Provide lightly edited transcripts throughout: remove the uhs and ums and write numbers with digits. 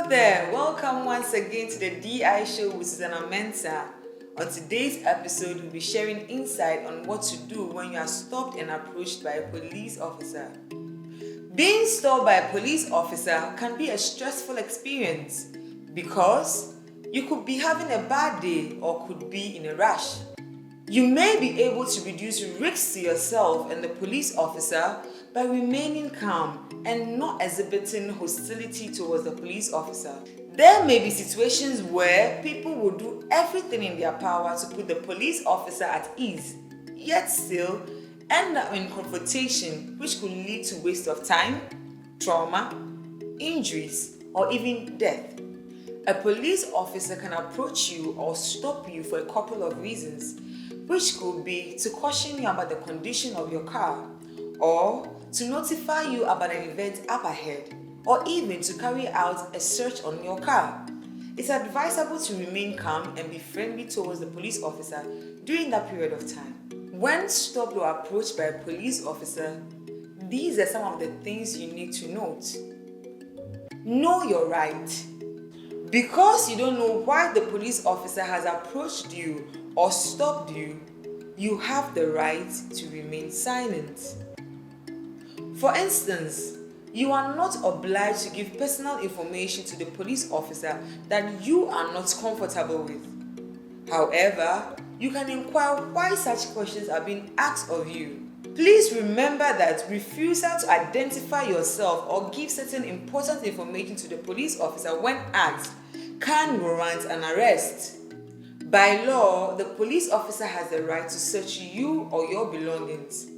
Hello there, welcome once again to the DI show with Susanna Mensah. On today's episode, we'll be sharing insight on what to do when you are stopped and approached by a police officer. Being stopped by a police officer can be a stressful experience because you could be having a bad day or could be in a rush. You may be able to reduce risks to yourself and the police officer by remaining calm and not exhibiting hostility towards the police officer. There may be situations where people will do everything in their power to put the police officer at ease, yet still end up in confrontation, which could lead to waste of time, trauma, injuries, or even death. A police officer can approach you or stop you for a couple of reasons, which could be to caution you about the condition of your car, or to notify you about an event up ahead, or even to carry out a search on your car. It's advisable to remain calm and be friendly towards the police officer during that period of time. When stopped or approached by a police officer, these are some of the things you need to note. Know your right. Because you don't know why the police officer has approached you or stopped you, you have the right to remain silent. For instance, you are not obliged to give personal information to the police officer that you are not comfortable with. However, you can inquire why such questions are being asked of you. Please remember that refusal to identify yourself or give certain important information to the police officer when asked can warrant an arrest. By law, the police officer has the right to search you or your belongings.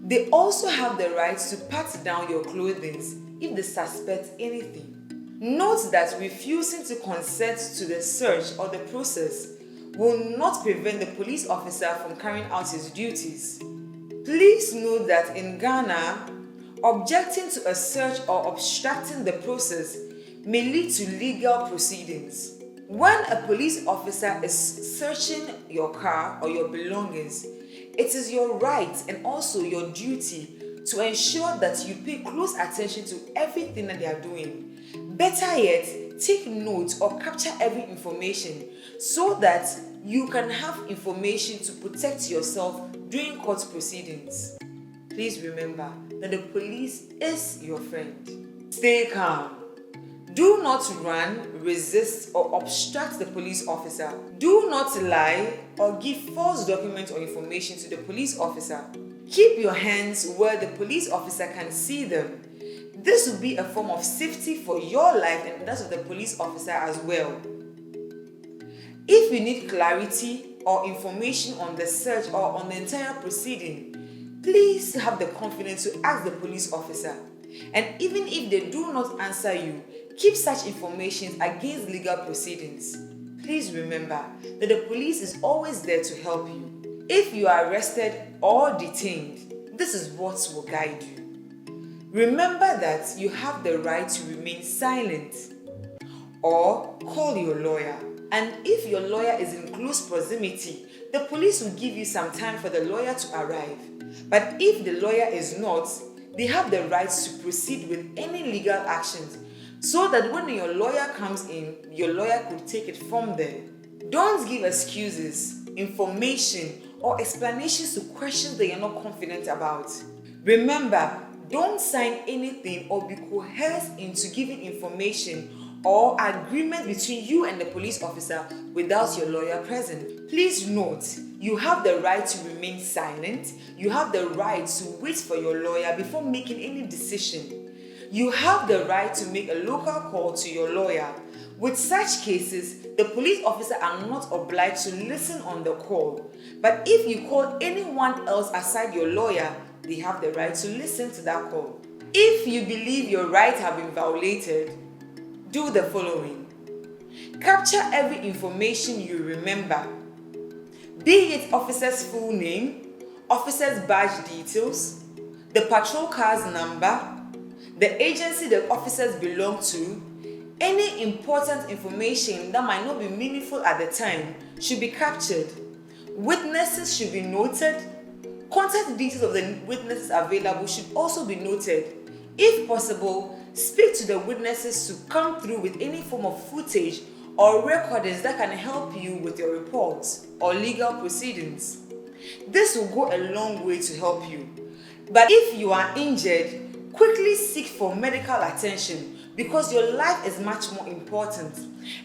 They also have the right to pat down your clothing if they suspect anything. Note that refusing to consent to the search or the process will not prevent the police officer from carrying out his duties. Please note that in Ghana, objecting to a search or obstructing the process may lead to legal proceedings. When a police officer is searching your car or your belongings, it is your right and also your duty to ensure that you pay close attention to everything that they are doing. Better yet, take note or capture every information so that you can have information to protect yourself during court proceedings. Please remember that the police is your friend. Stay calm. Do not run, resist, or obstruct the police officer. Do not lie or give false documents or information to the police officer. Keep your hands where the police officer can see them. This will be a form of safety for your life and that of the police officer as well. If you need clarity or information on the search or on the entire proceeding, please have the confidence to ask the police officer. And even if they do not answer you, keep such information against legal proceedings. Please remember that the police is always there to help you. If you are arrested or detained, this is what will guide you. Remember that you have the right to remain silent or call your lawyer. And if your lawyer is in close proximity, the police will give you some time for the lawyer to arrive. But if the lawyer is not, they have the right to proceed with any legal actions so that when your lawyer comes in, your lawyer could take it from there. Don't give excuses, information, or explanations to questions that you're not confident about. Remember, don't sign anything or be coerced into giving information or agreement between you and the police officer without your lawyer present. Please note, you have the right to remain silent. You have the right to wait for your lawyer before making any decision. You have the right to make a local call to your lawyer. With such cases, the police officer are not obliged to listen on the call. But if you call anyone else aside your lawyer, they have the right to listen to that call. If you believe your rights have been violated, do the following. Capture every information you remember, be it officer's full name, officer's badge details, the patrol car's number, the agency the officers belong to. Any important information that might not be meaningful at the time should be captured. Witnesses should be noted. Contact details of the witnesses available should also be noted. If possible, Speak to the witnesses to come through with any form of footage or recordings that can help you with your reports or legal proceedings. This will go a long way to help you. But if you are injured, quickly seek for medical attention because your life is much more important.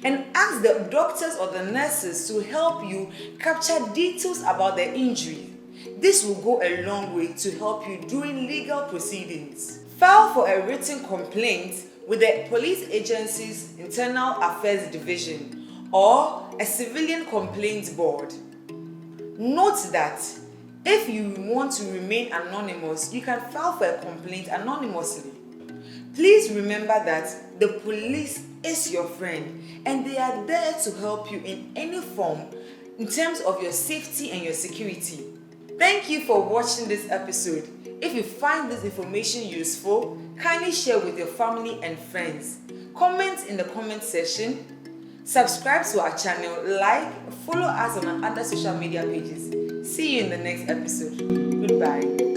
And ask the doctors or the nurses to help you capture details about the injury. This will go a long way to help you during legal proceedings. File for a written complaint with the police agency's Internal Affairs Division or a civilian complaints board. Note that if you want to remain anonymous, you can file for a complaint anonymously. Please remember that the police is your friend and they are there to help you in any form in terms of your safety and your security. Thank you for watching this episode. If you find this information useful, kindly share with your family and friends. Comment in the comment section. Subscribe to our channel, follow us on our other social media pages. See you in the next episode. Goodbye.